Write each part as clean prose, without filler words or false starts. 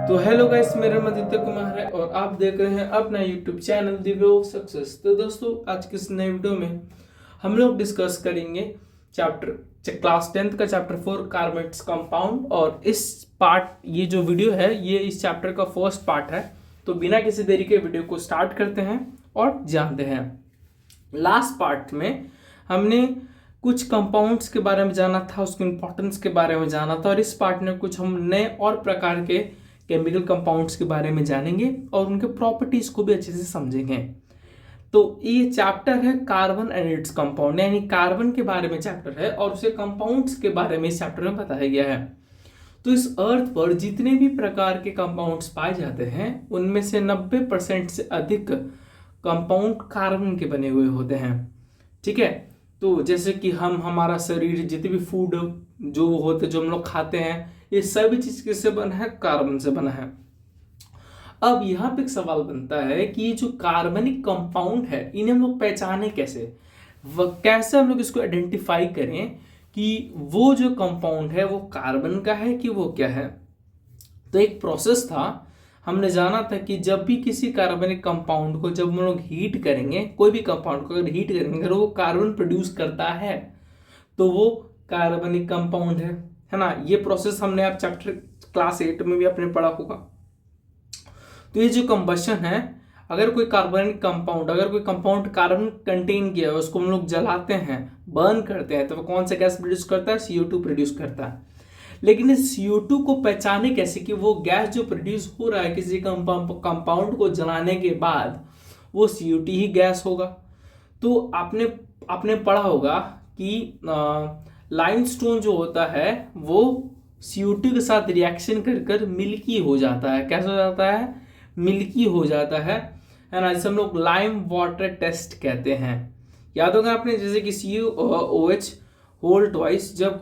तो hello guys, मेरा नाम आदित्य कुमार है और आप देख रहे हैं अपना YouTube channel the way of success. तो दोस्तों, आज की इस नए वीडियो में हम लोग डिस्कस करेंगे चैप्टर क्लास 10th का चैप्टर 4 कार्बोनेट्स कंपाउंड। और इस पार्ट ये जो वीडियो है ये इस चैप्टर का फर्स्ट पार्ट है। तो बिना किसी देरी के वीडियो को स्टार्ट करते हैं और जानते हैं। लास्ट पार्ट में हमने कुछ कंपाउंड्स के बारे में जाना था, उसके इंपॉर्टेंस के बारे में जाना था, और इस पार्ट में कुछ हम नए और प्रकार के केमिकल कंपाउंड्स के बारे में जानेंगे और उनके प्रॉपर्टीज को भी अच्छे से समझेंगे। तो ये चैप्टर है कार्बन एंड इट्स कंपाउंड, यानी कार्बन के बारे में चैप्टर है और उसे कंपाउंड्स के बारे में इस चैप्टर में बताया गया है। तो इस अर्थ पर जितने भी प्रकार के कंपाउंड्स पाए जाते हैं उनमें से 90% से अधिक कंपाउंड कार्बन के बने हुए होते हैं। ठीक है, तो जैसे कि हमारा शरीर, जितने भी फूड जो होते जो हम लोग खाते हैं, ये सभी चीज किससे बना है? कार्बन से बना है। अब यहाँ पे एक सवाल बनता है कि ये जो कार्बनिक कंपाउंड है इन्हें हम लोग पहचाने कैसे? कैसे हम लोग इसको आइडेंटिफाई करें कि वो जो कंपाउंड है वो कार्बन का है कि वो क्या है? तो एक प्रोसेस था, हमने जाना था कि जब भी किसी कार्बनिक कंपाउंड को जब हम लोग हीट करेंगे, कोई भी कंपाउंड को अगर हीट करेंगे, अगर वो कार्बन प्रोड्यूस करता है तो वो कार्बनिक कंपाउंड है ना। ये प्रोसेस हमने आप चैप्टर क्लास 8 में भी आपने पढ़ा होगा। तो ये जो कंबशन है, अगर कोई कार्बनिक कंपाउंड, अगर कोई कंपाउंड कार्बन कंटेन किया है, उसको हम लोग जलाते हैं, बर्न करते हैं, तो वो कौन सा गैस प्रोड्यूस करता है? CO2 प्रोड्यूस करता है। लेकिन इस CO2 को पहचाने कैसे कि वो गैस जो प्रोड्यूस हो रहा है किसी कंपाउंड को जलाने के बाद वो CO2 ही गैस होगा? तो आपने पढ़ा होगा कि लाइमस्टोन जो होता है वो CO2 के साथ रिएक्शन कर कर मिल्की हो जाता है। कैसा हो जाता है? मिल्की हो जाता है ना, जिसे हम लोग लाइम वाटर टेस्ट कहते हैं। याद होगा आपने, जैसे कि CaOH होल ट्वाइस जब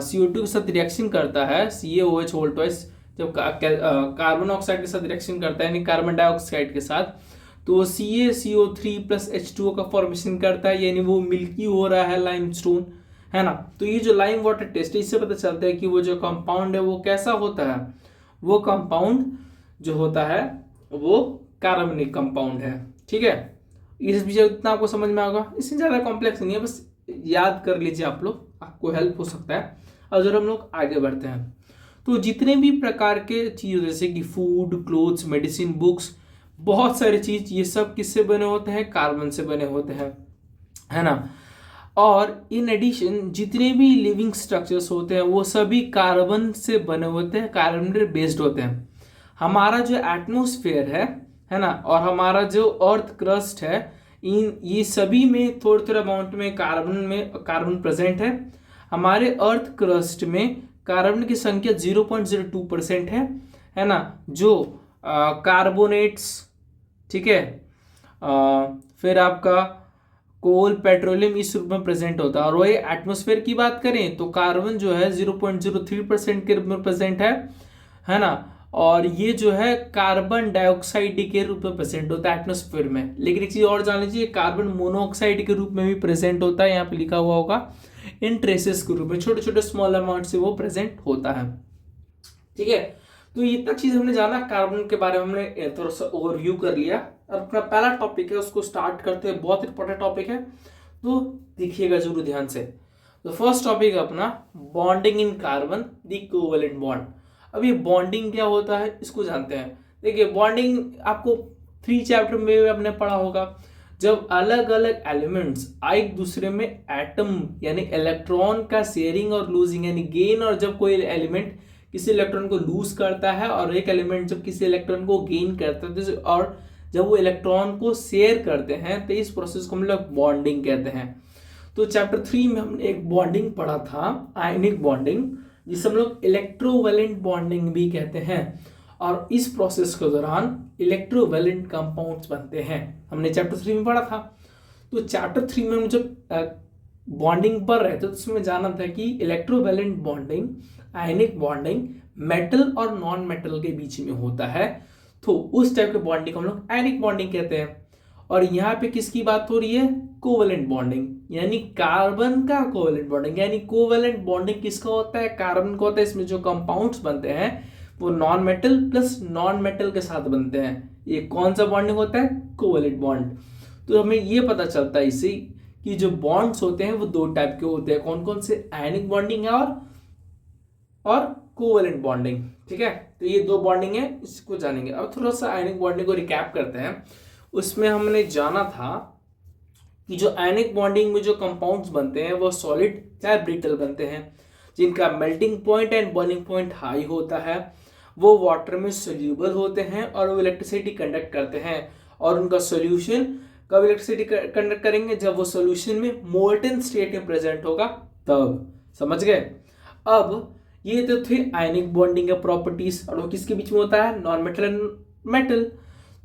CO2 के साथ रिएक्शन करता है, CaOH होल ट्वाइस जब कार्बन ऑक्साइड के साथ रिएक्शन करता है, यानी कार्बन डाइऑक्साइड के साथ, तो CaCO3 प्लस H2O का फॉर्मेशन करता है, यानी वो मिल्की हो रहा है लाइमस्टोन, है ना। तो ये जो लाइम वाटर टेस्ट है, इससे पता चलता है कि वो जो कंपाउंड है वो कैसा होता है। वो कंपाउंड जो होता है वो कार्बनिक कंपाउंड है। ठीक है, इस विषय इतना आपको समझ में आएगा, इससे ज़्यादा कॉम्प्लेक्स नहीं है, बस याद कर लीजिए आप लोग, आपको हेल्प हो सकता है। और जब हम लोग आगे बढ़ते हैं तो जितने भी प्रकार के चीज़ जैसे कि फूड, क्लोथ्स, मेडिसिन, बुक्स, बहुत सारी चीज, ये सब किससे बने होते हैं? कार्बन से बने होते हैं, है ना। और इन एडिशन जितने भी लिविंग स्ट्रक्चर्स होते हैं वो सभी कार्बन से बने होते हैं, कार्बन बेस्ड होते हैं। हमारा जो एटमोस्फेयर है ना, और हमारा जो अर्थ क्रस्ट है, इन ये सभी में थोड़े थोड़े अमाउंट में कार्बन प्रेजेंट है। हमारे अर्थ क्रस्ट में कार्बन की संख्या 0.02% है ना, जो कार्बोनेट्स, ठीक है, फिर आपका कोल, पेट्रोलियम इस रूप में प्रेजेंट होता है। और वही एटमॉस्फेयर की बात करें तो कार्बन जो है 0.03% के रूप में प्रेजेंट है ना। और ये जो है कार्बन डाइऑक्साइड के रूप में प्रेजेंट होता है एटमॉस्फेयर में। लेकिन एक चीज और जान लीजिए, कार्बन मोनोऑक्साइड के रूप में भी प्रेजेंट होता है, यहाँ पे लिखा हुआ होगा इन ट्रेसेस के रूप में, छोटे छोटे स्मॉल अमाउंट से वो प्रेजेंट होता है। ठीक है, तो ये तक चीज हमने जाना कार्बन के बारे में, हमने थोड़ा सा ओवरव्यू कर लिया। और अपना पहला टॉपिक है उसको स्टार्ट करते हैं, बहुत इंपॉर्टेंट टॉपिक है, तो देखिएगा जरूर ध्यान से। तो फर्स्ट टॉपिक है अपना bonding in carbon, the covalent bond. अब ये बॉन्डिंग क्या होता है इसको जानते हैं। देखिए, बॉन्डिंग आपको 3 चैप्टर में आपने पढ़ा होगा। जब अलग अलग एलिमेंट्स एक दूसरे में एटम यानी इलेक्ट्रॉन का शेयरिंग और लूजिंग यानी गेन, और जब कोई एलिमेंट किसी इलेक्ट्रॉन को लूज करता है और एक एलिमेंट जब किसी इलेक्ट्रॉन को गेन करता है, और जब वो इलेक्ट्रॉन को शेयर करते हैं, तो इस प्रोसेस को हम लोग बॉन्डिंग कहते हैं। तो चैप्टर 3 में हमने एक बॉन्डिंग पढ़ा था, आयनिक बॉन्डिंग, जिसे हम लोग इलेक्ट्रोवैलेंट बॉन्डिंग भी कहते हैं। और इस प्रोसेस के दौरान इलेक्ट्रोवैलेंट कंपाउंड्स बनते हैं, हमने चैप्टर 3 में पढ़ा था। तो चैप्टर 3 में हम जब बॉन्डिंग पढ़ रहे थे तो उसमें जाना था कि electrovalent bonding, ionic bonding metal और नॉन मेटल के बीच में होता है, तो उस टाइप के बॉन्डिंग हम लोग आयनिक बॉन्डिंग कहते हैं। और यहाँ पे किसकी बात हो रही है? कोवेलेंट बॉन्डिंग, यानी कार्बन का कोवेलेंट बॉन्डिंग। यानी कोवेलेंट बॉन्डिंग किसका होता है? कार्बन का होता है। इसमें जो कंपाउंड्स बनते हैं वो non metal plus non metal के साथ बनते हैं। ये कौन सा बॉन्डिंग होता है? Covalent bond. तो हमें ये पता चलता है इससे कि जो बॉन्ड्स होते हैं वो दो टाइप के होते हैं। कौन कौन से? आयनिक बॉन्डिंग है और कोवेलेंट बॉन्डिंग। ठीक है, तो ये दो बॉन्डिंग है, इसको जानेंगे। अब थोड़ा सा आयनिक बॉन्डिंग को रिकैप करते हैं। उसमें हमने जाना था कि जो आयनिक बॉन्डिंग में जो कंपाउंड्स बनते हैं वो सॉलिड चाहे ब्रिटल बनते हैं, जिनका melting point and boiling point high होता है, वो वाटर में सोल्यूबल होते हैं और वो इलेक्ट्रिसिटी कंडक्ट करते हैं। और उनका सोल्यूशन कब इलेक्ट्रिसिटी कंडक्ट करेंगे? जब वो सोल्यूशन में मोल्टन स्टेट में प्रेजेंट होगा तब। समझ गए? अब ये तो थे आयनिक बॉन्डिंग के प्रॉपर्टीज। और वो किसके बीच में होता है? Non metal and metal.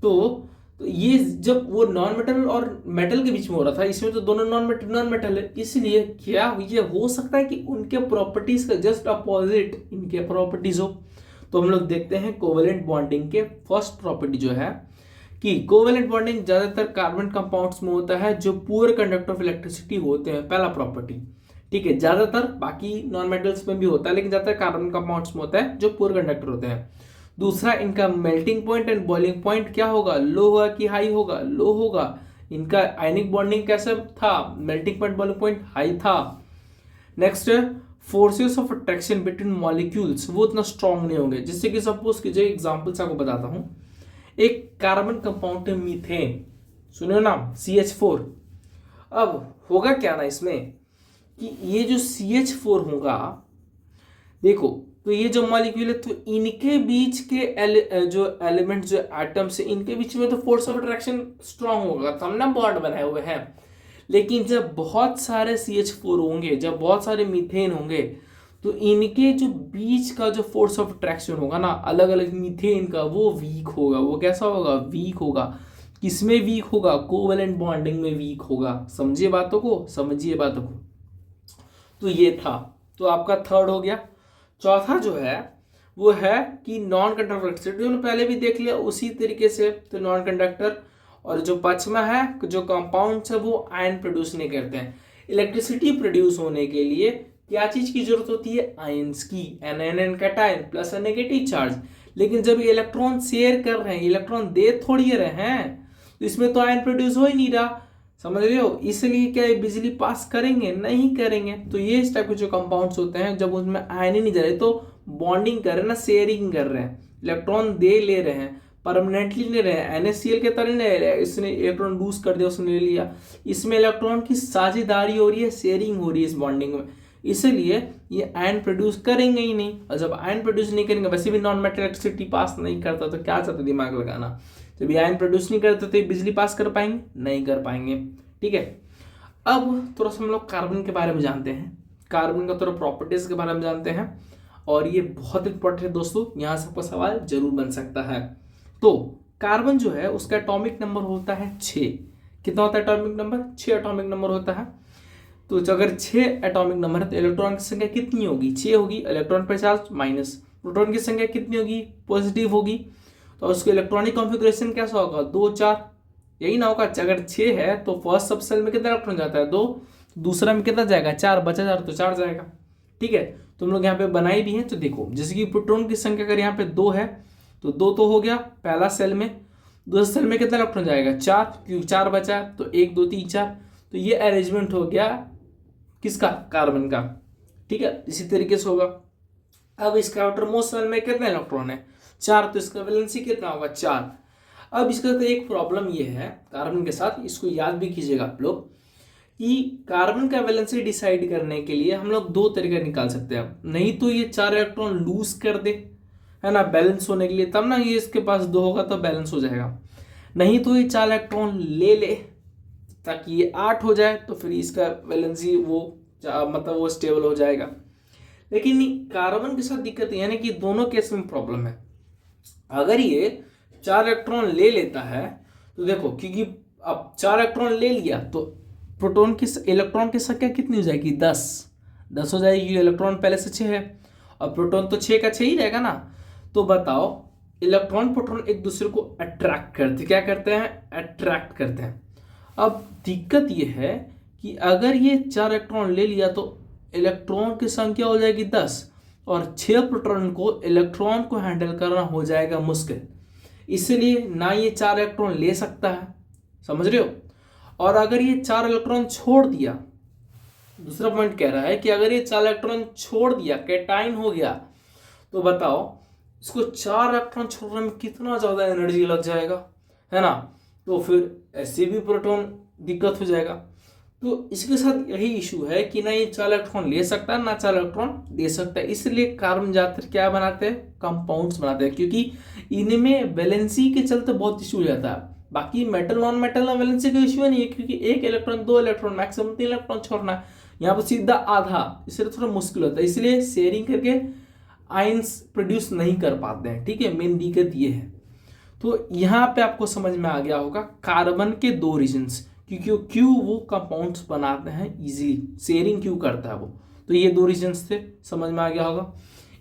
तो ये जब वो नॉन मेटल और मेटल के बीच में हो रहा था, इसमें तो दोनों नॉन मेटल है, इसलिए क्या ये हो सकता है कि उनके प्रॉपर्टीज का जस्ट अपोजिट इनके प्रॉपर्टीज हो। तो हम लोग देखते हैं कोवेलेंट बॉन्डिंग के फर्स्ट प्रॉपर्टी जो है कि कोवेलेंट बॉन्डिंग ज्यादातर कार्बन कंपाउंड्स में होता है जो पुअर कंडक्टर ऑफ इलेक्ट्रिसिटी होते हैं। पहला प्रॉपर्टी, ठीक है, ज्यादातर, बाकी नॉन मेटल्स में भी होता है लेकिन ज्यादातर कार्बन कंपाउंड्स में होता है जो पुअर कंडक्टर होते हैं। दूसरा, इनका melting point and boiling point क्या होगा? लो होगा कि हाई होगा? लो होगा। इनका आयनिक बॉन्डिंग कैसा था? Melting point boiling point high था। Next, forces of attraction between molecules वो उतना स्ट्रांग नहीं होंगे। जैसे कि सपोज कीजिए, एग्जांपल्स आपको बताता हूं। एक कार्बन कंपाउंड है मीथेन, सुनियो नाम, CH4। अब होगा क्या ना इसमें कि ये जो CH4 होगा, देखो, तो ये जो मॉलिक्यूल है तो इनके बीच के जो एलिमेंट, जो एटम्स है, इनके बीच में तो फोर्स ऑफ अट्रैक्शन स्ट्रांग होगा, तब ना बॉन्ड बनाए हुए हैं। लेकिन जब बहुत सारे CH4 होंगे, जब बहुत सारे मीथेन होंगे, तो इनके जो बीच का जो फोर्स ऑफ अट्रैक्शन होगा ना, अलग अलग मीथेन का, वो वीक होगा। वो कैसा होगा? वीक होगा। किसमें वीक होगा? कोवेलेंट बॉन्डिंग में वीक होगा। समझिए बातों को, समझिए बातों को। तो ये था, तो आपका थर्ड हो गया। चौथा जो है वो है कि नॉन कंडक्टर इलेक्ट्रिसिटी, जो पहले भी देख लिया उसी तरीके से, तो नॉन कंडक्टर। और जो पांचवा है, जो कंपाउंड्स है वो आयन प्रोड्यूस नहीं करते हैं। इलेक्ट्रिसिटी प्रोड्यूस होने के लिए क्या चीज की जरूरत होती है? आयंस की, anion cation plus negative charge. लेकिन जब ये इलेक्ट्रॉन शेयर कर रहे हैं, इलेक्ट्रॉन दे थोड़ी रहे हैं, तो इसमें तो आयन प्रोड्यूस हो ही नहीं रहा। समझ रहे हो? इसलिए क्या ये बिजली पास करेंगे? नहीं करेंगे। तो ये इस टाइप के जो कंपाउंड्स होते हैं, जब उसमें आयन ही नहीं जा रहे तो बॉन्डिंग कर रहे हैं ना, शेयरिंग कर रहे हैं, इलेक्ट्रॉन दे ले रहे हैं, परमानेंटली ले रहे हैं। NaCl के तरह ले रहे हैं, इसने इलेक्ट्रॉन लूज कर दिया, उसने ले लिया। इसमें इलेक्ट्रॉन की साझेदारी हो रही है, शेयरिंग हो रही है इस बॉन्डिंग में, इसलिए ये आयन प्रोड्यूस करेंगे ही नहीं। और जब आयन प्रोड्यूस नहीं करेंगे, वैसे भी नॉन मेटल इलेक्ट्रिसिटी पास नहीं करता, तो क्या चाहते दिमाग लगाना। जब ये आयन प्रोड्यूस नहीं करते तो ये बिजली पास कर पाएंगे? नहीं कर पाएंगे। ठीक है, अब थोड़ा सा हम लोग कार्बन के बारे में जानते हैं, कार्बन का थोड़ा प्रॉपर्टीज के बारे में जानते हैं। और ये बहुत इंपॉर्टेंट है दोस्तों, यहाँ से आपका सवाल जरूर बन सकता है। तो कार्बन जो है उसका एटॉमिक नंबर होता है 6। कितना होता है एटॉमिक नंबर? 6 एटॉमिक नंबर होता है। तो अगर 6 एटॉमिक नंबर है तो इलेक्ट्रॉन की संख्या कितनी होगी? 6 होगी। इलेक्ट्रॉन पर चार्ज माइनस, प्रोटॉन की संख्या कितनी होगी? पॉजिटिव होगी। तो उसके इलेक्ट्रॉनिक कॉन्फ़िगरेशन कैसा होगा? 2 4, यही ना होगा। अगर 6 है तो फर्स्ट सब सेल में कितना इलेक्ट्रॉन जाता है? 2। दूसरा में कितना जाएगा? 4, बचा 4 तो 4 जाएगा। ठीक है, तो हम लोग यहाँ पे बनाई भी हैं। तो देखो, जैसे कि प्रोटॉन की संख्या अगर यहाँ पे 2 है तो 2 तो हो गया पहला सेल में। दूसरे सेल में कितना इलेक्ट्रॉन जाएगा? 4, क्योंकि 4 बचा तो 1 2 3 4। तो ये अरेंजमेंट हो गया किसका? कार्बन का। ठीक है, इसी तरीके से होगा। अब इसका आउटरमोस्ट सेल में कितना इलेक्ट्रॉन है? 4, तो इसका वैलेंसी कितना होगा? 4। अब इसका तो एक प्रॉब्लम ये है कार्बन के साथ, इसको याद भी कीजिएगा आप लोग, कि कार्बन का वैलेंसी डिसाइड करने के लिए हम लोग 2 तरीके निकाल सकते हैं। नहीं तो ये 4 इलेक्ट्रॉन लूज कर दे, है ना, बैलेंस होने के लिए, तब ना ये इसके पास 2 होगा तो बैलेंस हो जाएगा। नहीं तो ये 4 इलेक्ट्रॉन ले ले ताकि ये 8 हो जाए, तो फिर इसका वैलेंसी वो मतलब वो स्टेबल हो जाएगा। लेकिन कार्बन के साथ दिक्कत यानी कि दोनों केस में प्रॉब्लम है। अगर ये 4 इलेक्ट्रॉन ले लेता है तो देखो, क्योंकि अब 4 इलेक्ट्रॉन ले लिया तो प्रोटॉन की इलेक्ट्रॉन की संख्या कितनी हो जाएगी? 10 हो जाएगी। इलेक्ट्रॉन पहले से 6 है और प्रोटॉन तो 6 का 6 ही रहेगा ना। तो बताओ, इलेक्ट्रॉन प्रोटॉन एक दूसरे को अट्रैक्ट करते, क्या करते हैं? अट्रैक्ट करते हैं। अब दिक्कत ये है कि अगर ये 4 इलेक्ट्रॉन ले लिया तो इलेक्ट्रॉन की संख्या हो जाएगी 10, और 6 प्रोटॉन को इलेक्ट्रॉन को हैंडल करना हो जाएगा मुश्किल, इसलिए ना ये 4 इलेक्ट्रॉन ले सकता है, समझ रहे हो। और अगर ये 4 इलेक्ट्रॉन छोड़ दिया, दूसरा पॉइंट कह रहा है कि अगर ये 4 इलेक्ट्रॉन छोड़ दिया, कैटाइन हो गया, तो बताओ इसको 4 इलेक्ट्रॉन छोड़ने में कितना ज्यादा एनर्जी लग जाएगा, है ना। तो फिर ऐसे भी प्रोटॉन दिक्कत हो जाएगा। तो इसके साथ यही इशू है कि ना ये 4 इलेक्ट्रॉन ले सकता है ना 4 इलेक्ट्रॉन दे सकता है, इसलिए कार्बन ज्यादातर क्या बनाते हैं, कंपाउंड्स बनाते हैं, क्योंकि इनमें वैलेंसी के चलते बहुत इशू हो जाता है। बाकी मेटल नॉन मेटल में वैलेंसी का इशू नहीं है, क्योंकि 1 इलेक्ट्रॉन 2 इलेक्ट्रॉन मैक्सिमम 3 इलेक्ट्रॉन छोड़ना है, यहाँ पर सीधा आधा, इसलिए थोड़ा मुश्किल होता है, इसलिए शेयरिंग करके आयंस प्रोड्यूस नहीं कर पाते हैं, ठीक है। मेन दिक्कत ये है। तो यहाँ पे आपको समझ में आ गया होगा कार्बन के 2 रीजन्स, क्योंकि क्यों वो कंपाउंड्स बनाते हैं इजीली, शेयरिंग क्यों करता है वो, तो ये 2 रीजन्स थे, समझ में आ गया होगा।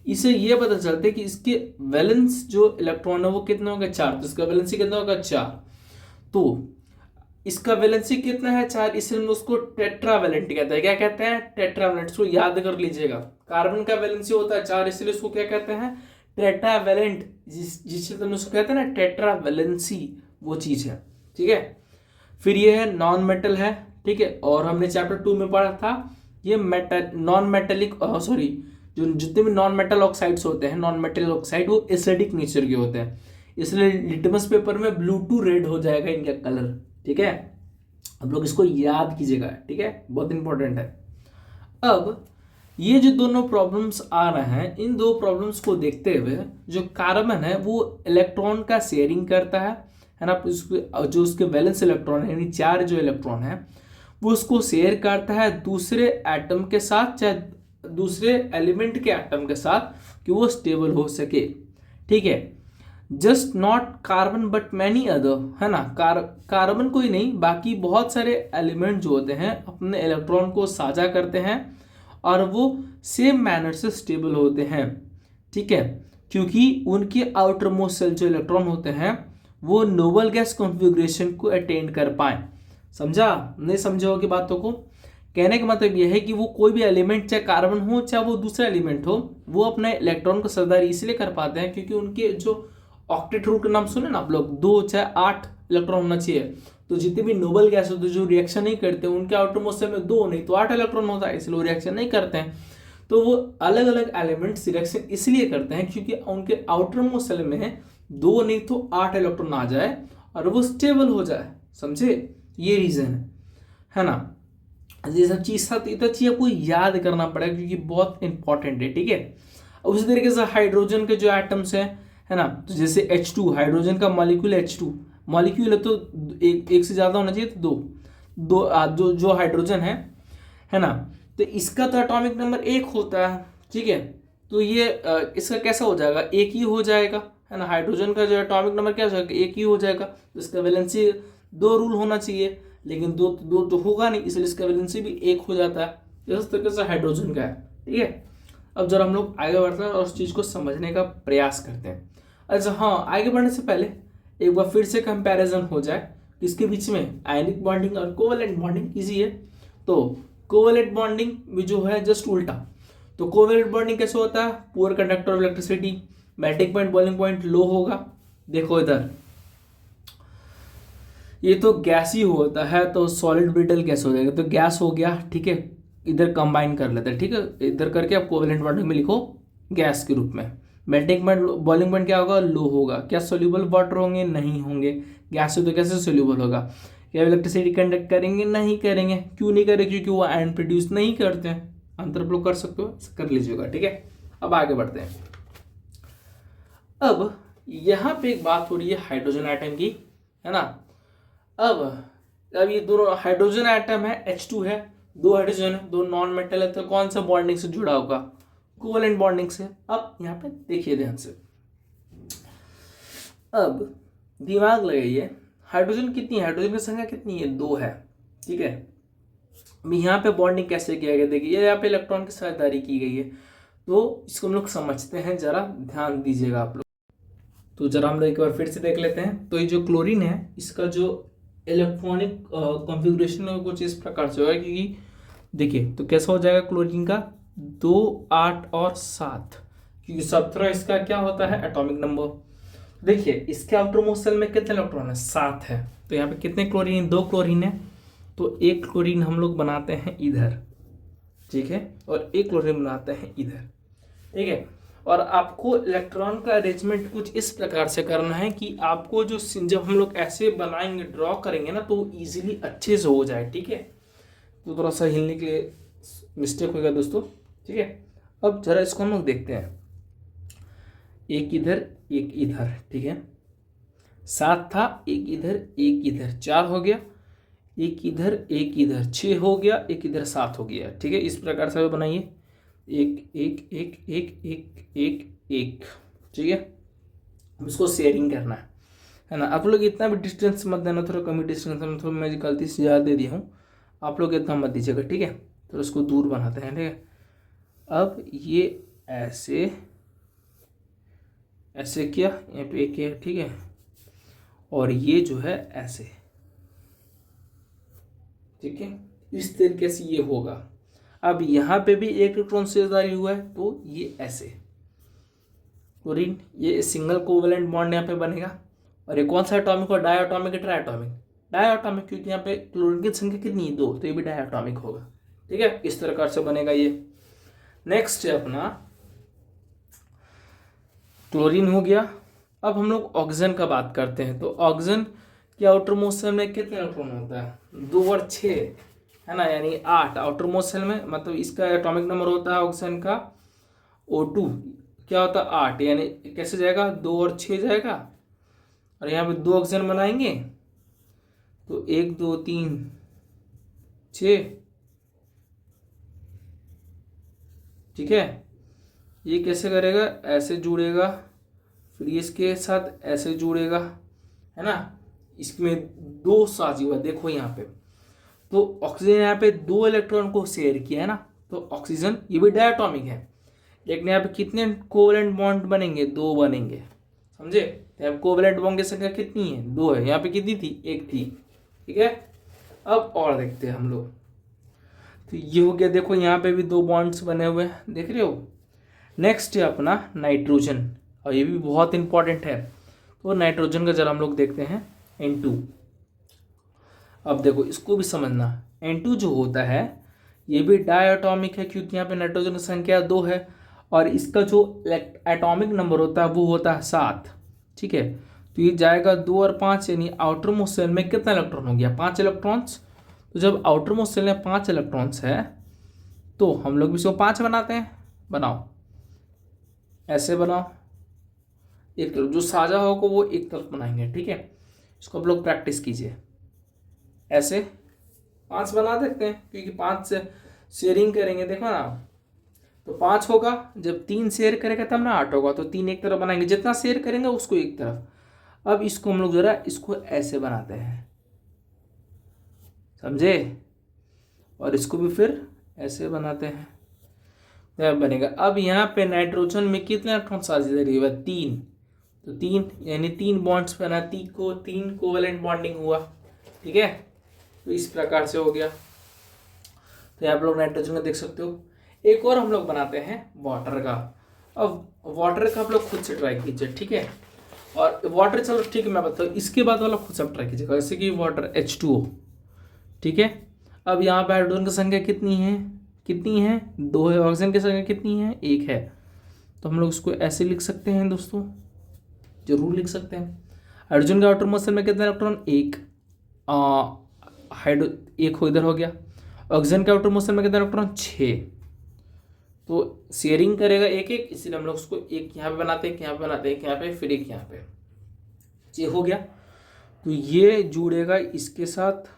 इसे ये पता चलता है कि इसके वैलेंस जो इलेक्ट्रॉन है वो कितना होगा, 4, तो इसका वैलेंसी कितना होगा, 4। तो इसका वैलेंसी कितना है, 4, इसलिए हम उसको टेट्रावैलेंट कहते हैं। क्या कहते हैं, टेट्रावैलेंट। इसको याद कर लीजिएगा, कार्बन का वैलेंसी होता है 4, इसलिए उसको क्या कहते हैं, टेट्रावैलेंट। जिससे तुम उसको कहते हैं ना टेट्रावैलेंसी, वो चीज है, ठीक है। फिर ये है नॉन मेटल है, ठीक है। और हमने चैप्टर 2 में पढ़ा था ये मेटल नॉन मेटेलिक, सॉरी, जो जितने भी नॉन मेटल ऑक्साइड्स होते हैं, नॉन मेटल ऑक्साइड, वो एसिडिक नेचर के होते हैं, इसलिए लिटमस पेपर में ब्लू टू रेड हो जाएगा इनका कलर, ठीक है। आप लोग इसको याद कीजिएगा, ठीक है, बहुत इंपॉर्टेंट है। अब ये जो दोनों प्रॉब्लम्स आ रहे हैं, इन 2 प्रॉब्लम्स को देखते हुए जो कार्बन है वो इलेक्ट्रॉन का शेयरिंग करता है ना। जो उसके वैलेंस इलेक्ट्रॉन है, यानी 4 जो इलेक्ट्रॉन है वो उसको शेयर करता है दूसरे एटम के साथ, चाहे दूसरे एलिमेंट के एटम के साथ, कि वो स्टेबल हो सके, ठीक है। Just not carbon but many other, है ना। कार्बन कोई नहीं, बाकी बहुत सारे एलिमेंट जो होते हैं अपने इलेक्ट्रॉन को साझा करते हैं और वो सेम मैनर से स्टेबल होते हैं, ठीक है, क्योंकि उनके आउटर मोस्ट सेल जो इलेक्ट्रॉन होते हैं वो नोबल गैस कॉन्फ़िगरेशन को अटेंड कर पाए। समझा, नहीं समझे हो कि बातों को। कहने का मतलब यह है कि वो कोई भी एलिमेंट, चाहे कार्बन हो चाहे वो दूसरा एलिमेंट हो, वो अपने इलेक्ट्रॉन को सरदारी इसलिए कर पाते हैं क्योंकि उनके जो ऑक्टेट रूल का नाम सुने ना आप लोग, 2 चाहे 8 इलेक्ट्रॉन होना चाहिए। तो जितने भी नोबल गैस होते हैं जो रिएक्शन नहीं करते, उनके आउटर मोस्ट सेल में 2 नहीं तो 8 इलेक्ट्रॉन होता है, इसलिए वो रिएक्शन नहीं करते हैं। तो वो अलग अलग एलिमेंट्स रिएक्शन इसलिए करते हैं क्योंकि उनके आउटर मोस्ट सेल में 2 नहीं तो 8 इलेक्ट्रॉन आ जाए और वो स्टेबल हो जाए, समझे, ये रीजन है ना। ये सब चीज आपको याद करना पड़ेगा क्योंकि बहुत इंपॉर्टेंट है, ठीक है। उसी तरीके से हाइड्रोजन के जो एटम्स हैं, है ना, तो जैसे H2, हाइड्रोजन का मॉलिक्यूल H2 मॉलिक्यूल है, तो एक से ज्यादा होना चाहिए, तो दो जो हाइड्रोजन है ना, तो इसका तो एटॉमिक नंबर 1 होता है, ठीक है। तो ये इसका कैसा हो जाएगा, 1 ही हो जाएगा, है ना। हाइड्रोजन का जो एटॉमिक नंबर क्या हो जाएगा, 1 ही हो जाएगा। तो इसका वैलेंसी 2 रूल होना चाहिए, लेकिन 2 तो होगा नहीं, इसलिए इसका वैलेंसी भी 1 हो जाता है। इस तरीके से हाइड्रोजन का है, ठीक है। अब जरा हम लोग आगे बढ़ते हैं और उस चीज को समझने का प्रयास करते हैं। अच्छा हाँ, आगे बढ़ने से पहले एक बार फिर से कंपैरिजन हो जाए इसके बीच में आयनिक बॉन्डिंग और कोवेलेंट बॉन्डिंग इजी है। तो कोवेलेंट बॉन्डिंग में जो है जस्ट उल्टा। तो कोवेलेंट बॉन्डिंग कैसे होता है, poor conductor of electricity, melting point boiling point low होगा। देखो इधर ये तो गैस ही होता है, तो सॉलिड ब्रिटल गैस हो जाएगा, तो गैस हो गया, ठीक है। इधर कंबाइन कर लेते हैं, ठीक है, इधर करके आप कोवेलेंट बॉन्डिंग में लिखो गैस के रूप में। मेल्टिंग पॉइंट बॉइलिंग पॉइंट क्या होगा, लो होगा। क्या सोल्यूबल वाटर होंगे, नहीं होंगे। गैस से तो कैसे सोल्यूबल होगा। क्या इलेक्ट्रिसिटी कंडक्ट करेंगे, नहीं करेंगे। क्यों नहीं करेंगे, क्योंकि वो आयन प्रोड्यूस नहीं करते हैं। अंतर आप लोग कर सकते हो, कर लीजिएगा, ठीक है। अब आगे बढ़ते हैं। अब यहाँ पे एक बात हो रही है हाइड्रोजन एटम की, है ना। अब ये दोनों हाइड्रोजन एटम है, H2 है, 2 हाइड्रोजन है, 2 नॉन मेटल है, तो कौन सा बॉन्डिंग से जुड़ा होगा, कोवेलेंट बॉन्डिंग से। अब यहाँ पे देखिए ध्यान से, अब दिमाग लगाइए, हाइड्रोजन कितनी है, हाइड्रोजन की संख्या कितनी है, 2 है, ठीक है। अब यहाँ पे बॉन्डिंग कैसे किया गया, देखिए यहाँ पे इलेक्ट्रॉन की साझेदारी की गई है, तो इसको हम लोग समझते हैं, जरा ध्यान दीजिएगा आप लोग। तो जरा हम लोग एक बार फिर से देख लेते हैं। तो ये जो क्लोरीन है, इसका जो इलेक्ट्रॉनिक कॉन्फ़िगरेशन है कुछ इस प्रकार से होगा, क्योंकि देखिए तो कैसा हो जाएगा क्लोरीन का, 2, 8 और 7, क्योंकि 17 इसका क्या होता है एटॉमिक नंबर। देखिए इसके आउटरमोस्ट शेल में कितने इलेक्ट्रॉन है, 7 है। तो यहाँ पे कितने क्लोरीन, 2 क्लोरीन है, तो एक क्लोरीन हम लोग बनाते हैं इधर, ठीक है, और एक क्लोरीन बनाते हैं इधर, ठीक है। और आपको इलेक्ट्रॉन का अरेंजमेंट कुछ इस प्रकार से करना है कि आपको जो जब हम लोग ऐसे बनाएंगे, ड्रॉ करेंगे ना, तो इजीली अच्छे से हो जाए, ठीक है। तो थोड़ा सा हिलने के लिए मिस्टेक होगा दोस्तों, ठीक है। अब जरा इसको हम लोग देखते हैं, एक इधर एक इधर, ठीक है, 7 था, एक इधर एक इधर, 4 हो गया, एक इधर एक इधर, 6 हो गया, एक इधर 7 हो गया, ठीक है। इस प्रकार से बनाइए, एक एक एक एक एक एक एक, ठीक है। इसको शेयरिंग करना है ना। आप लोग इतना भी डिस्टेंस मत देना, थोड़ा कम डिस्टेंस में, थोड़ा मैं गलती से ज़्यादा दे दिया हूँ, आप लोग इतना मत दीजिएगा, ठीक है। तो इसको दूर बनाते हैं, ठीक है। अब ये ऐसे ऐसे किया, यहाँ पे एक है, ठीक है, और ये जो है ऐसे, ठीक है, इस तरीके से ये होगा। अब यहाँ पे भी एक इलेक्ट्रॉन शेयरदारी हुआ है, तो ये ऐसे क्लोरीन, ये सिंगल कोवेलेंट बॉन्ड यहाँ पे बनेगा। और ये कौन सा एटॉमिक हो, डायटॉमिक, ट्राइटॉमिक, डायटॉमिक, क्योंकि यहाँ पे क्लोरीन की संख्या कितनी है, 2, तो ये भी डायटॉमिक होगा, ठीक है। इस प्रकार से बनेगा ये। नेक्स्ट है अपना क्लोरीन हो गया। अब हम लोग ऑक्सीजन का बात करते हैं। तो ऑक्सीजन के आउटर मोस्ट शेल में कितने इलेक्ट्रॉन होता है, 2 और 6 है ना, यानी 8 आउटर मोस्ट शेल में। मतलब इसका एटॉमिक नंबर होता है ऑक्सीजन का O2 क्या होता है, 8, यानी कैसे जाएगा, 2 और 6 जाएगा, और यहाँ पे 2 ऑक्सीजन बनाएंगे, तो 1 2 3 6, ठीक है। ये कैसे करेगा, ऐसे जुड़ेगा, फिर इसके साथ ऐसे जुड़ेगा, है ना। इसमें 2 साझी हुआ, देखो यहाँ पे, तो ऑक्सीजन यहाँ पे 2 इलेक्ट्रॉन को शेयर किया है ना, तो ऑक्सीजन ये भी डायटॉमिक है, लेकिन यहाँ पे कितने कोवेलेंट बॉन्ड बनेंगे, 2 बनेंगे, समझे। तो यहाँ कोवेलेंट बॉन्ड की संख्या कितनी है, 2 है, यहाँ पे कितनी थी, 1 थी, ठीक है। अब और देखते हैं हम लोग, तो ये हो गया, देखो यहाँ पे भी 2 बॉन्ड्स बने हुए हैं, देख रहे हो। नेक्स्ट है अपना नाइट्रोजन, और ये भी बहुत इंपॉर्टेंट है। तो नाइट्रोजन का जरा हम लोग देखते हैं, N2। अब देखो इसको भी समझना, N2 जो होता है ये भी डायटॉमिक है, क्योंकि यहाँ पे नाइट्रोजन की संख्या 2 है, और इसका जो एटॉमिक नंबर होता है वो होता है 7, ठीक है। तो ये जाएगा 2 और 5, यानी आउटर मोस्ट शेल में कितना इलेक्ट्रॉन हो गया, 5 इलेक्ट्रॉन्स। तो जब आउटर मोस्ट शेल में 5 इलेक्ट्रॉन्स है, तो हम लोग भी इसको 5 बनाते हैं, बनाओ, ऐसे बनाओ, एक तरफ जो साझा होगा वो एक तरफ बनाएंगे, ठीक है। इसको आप लोग प्रैक्टिस कीजिए, ऐसे 5 बना देते हैं, क्योंकि 5 से शेयरिंग करेंगे, देखो ना, तो 5 होगा, जब 3 शेयर करेगा तब ना 8 होगा, तो 3 एक तरफ बनाएंगे, जितना शेयर करेंगे उसको एक तरफ। अब इसको हम लोग जरा इसको ऐसे बनाते हैं, समझे, और इसको भी फिर ऐसे बनाते हैं, तब बनेगा। अब यहाँ पे नाइट्रोजन में कितने इलेक्ट्रॉन साझेदारी हुआ, 3, तो 3 यानी 3 बॉन्ड्स बना, 3 कोवेलेंट बॉन्डिंग हुआ, ठीक है। तो इस प्रकार से हो गया। तो आप लोग नाइट्रोजन का देख सकते हो। एक और हम लोग बनाते हैं वाटर का। अब वाटर का आप लोग खुद से ट्राई कीजिए, ठीक है। और वाटर चलो ठीक है मैं बताऊँ, इसके बाद वाला खुद से आप ट्राई कीजिएगा, जैसे कि वाटर H2O, ठीक है। अब यहाँ पे हाइड्रोजन की संख्या कितनी है, 2 है, ऑक्सीजन की संख्या कितनी है, 1 है। तो हम लोग इसको ऐसे लिख सकते हैं दोस्तों, जरूर लिख सकते हैं। हाइड्रोजन के आउटर मोस्ट शेल में कितने इलेक्ट्रॉन, 1, एक इधर हो गया। ऑक्सीजन के आउटर मोस्ट शेल में कितने इलेक्ट्रॉन, 6। तो शेयरिंग करेगा 1 1, इसलिए हम लोग उसको एक यहाँ पे बनाते हैं, यहाँ पे बनाते हैं, यहाँ पे, फिर एक यहाँ पे, ये हो गया। तो ये जुड़ेगा इसके साथ,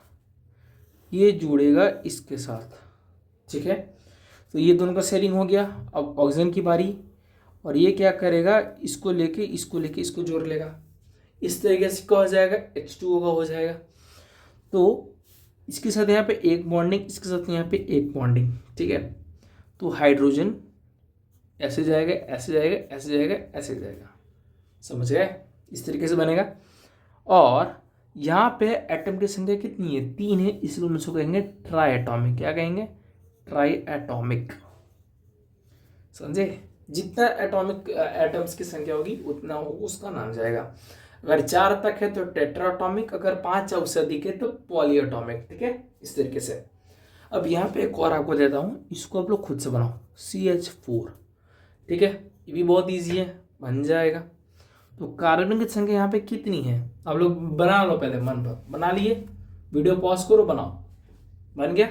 ये जुड़ेगा इसके साथ, ठीक है। तो ये दोनों का शेयरिंग हो गया। अब ऑक्सीजन की बारी, और ये क्या करेगा, इसको लेके इसको जोड़ लेगा, इस तरीके से क्या हो जाएगा, H2O का हो जाएगा। तो इसके साथ यहाँ पे एक बॉन्डिंग, इसके साथ यहाँ पे एक बॉन्डिंग, ठीक है। तो हाइड्रोजन ऐसे जाएगा, ऐसे जाएगा, ऐसे जाएगा, ऐसे जाएगा, समझ गए, इस तरीके से बनेगा। और यहाँ पे एटम की संख्या कितनी है, 3 है, इसलिए हम इसको कहेंगे ट्राई एटॉमिक। क्या कहेंगे, ट्राई एटॉमिक, समझे? जितना एटॉमिक एटम्स की संख्या होगी उतना उसका नाम जाएगा। अगर 4 तक है तो टेट्राटॉमिक, अगर 5 या उससे अधिक है तो पॉलीएटॉमिक। ठीक है, इस तरीके से। अब यहाँ पे एक और आपको देता हूँ, इसको आप लोग खुद से बनाओ, CH4। ठीक है, ये भी बहुत ईजी है, बन जाएगा। तो कार्बन की संख्या यहाँ पे कितनी है आप लोग बना लो, पहले मन पर बना लिए, वीडियो पॉज करो, बनाओ। बन गया?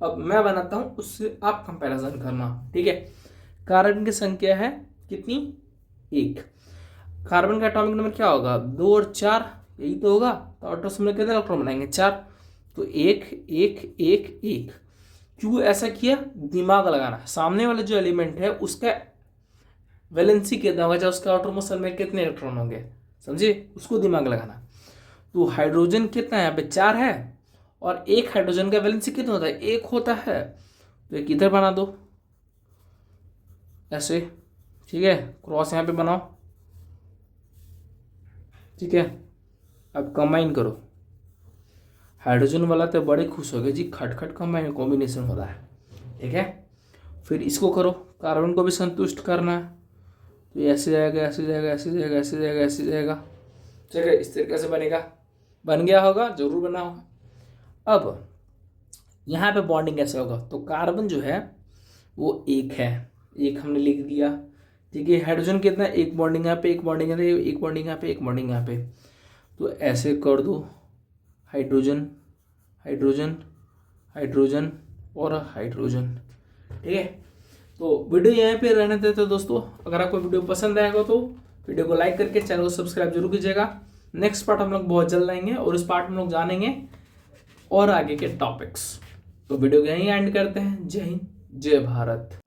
अब मैं बनाता हूँ, उससे आप कंपैरिजन करना। ठीक है, कार्बन की संख्या है कितनी? 1। कार्बन का एटॉमिक नंबर क्या होगा? 2 और 4, यही तो होगा। तो ऑटोस में कितने इलेक्ट्रॉन बनाएंगे? 4। तो 1 1 1 1। क्यों ऐसा किया? दिमाग लगाना, सामने वाला जो एलिमेंट है उसका वैलेंसी कितना होगा, चाहे उसके आउटरमोस्ट में कितने इलेक्ट्रॉन होंगे, समझे? उसको दिमाग लगाना। तो हाइड्रोजन कितना है यहाँ पे? 4 है, और एक हाइड्रोजन का वैलेंसी कितना होता है? 1 होता है। तो एक इधर बना दो ऐसे। ठीक है, क्रॉस यहाँ पे बनाओ। ठीक है, अब कंबाइन करो। हाइड्रोजन वाला तो बड़े खुश हो गए जी, खटखट कंबाइन कॉम्बिनेशन हो रहा है। ठीक है, फिर इसको करो, कार्बन को भी संतुष्ट करना है। तो ये ऐसे जाएगा, ऐसे जाएगा, ऐसे जाएगा, ऐसे जाएगा, ऐसे जाएगा। ठीक है, इस तरीके से बनेगा। बन गया होगा, जरूर बना होगा। अब यहाँ पे बॉन्डिंग कैसे होगा? तो कार्बन जो है वो 1 है, 1 हमने लिख दिया। ठीक है, हाइड्रोजन कितना? 1 बॉन्डिंग यहाँ पे, 1 बॉन्डिंग यहाँ पे, 1 बॉन्डिंग यहाँ पे, 1 बॉन्डिंग यहाँ पे। तो ऐसे कर दो, हाइड्रोजन हाइड्रोजन हाइड्रोजन और हाइड्रोजन। ठीक है, तो वीडियो यहाँ पे रहने देते दोस्तों। अगर आपको वीडियो पसंद आएगा तो वीडियो को लाइक करके चैनल को सब्सक्राइब जरूर कीजिएगा। नेक्स्ट पार्ट हम लोग बहुत जल्द लाएंगे और इस पार्ट में लोग जानेंगे और आगे के टॉपिक्स। तो वीडियो को यहीं एंड करते हैं। जय हिंद, जय भारत।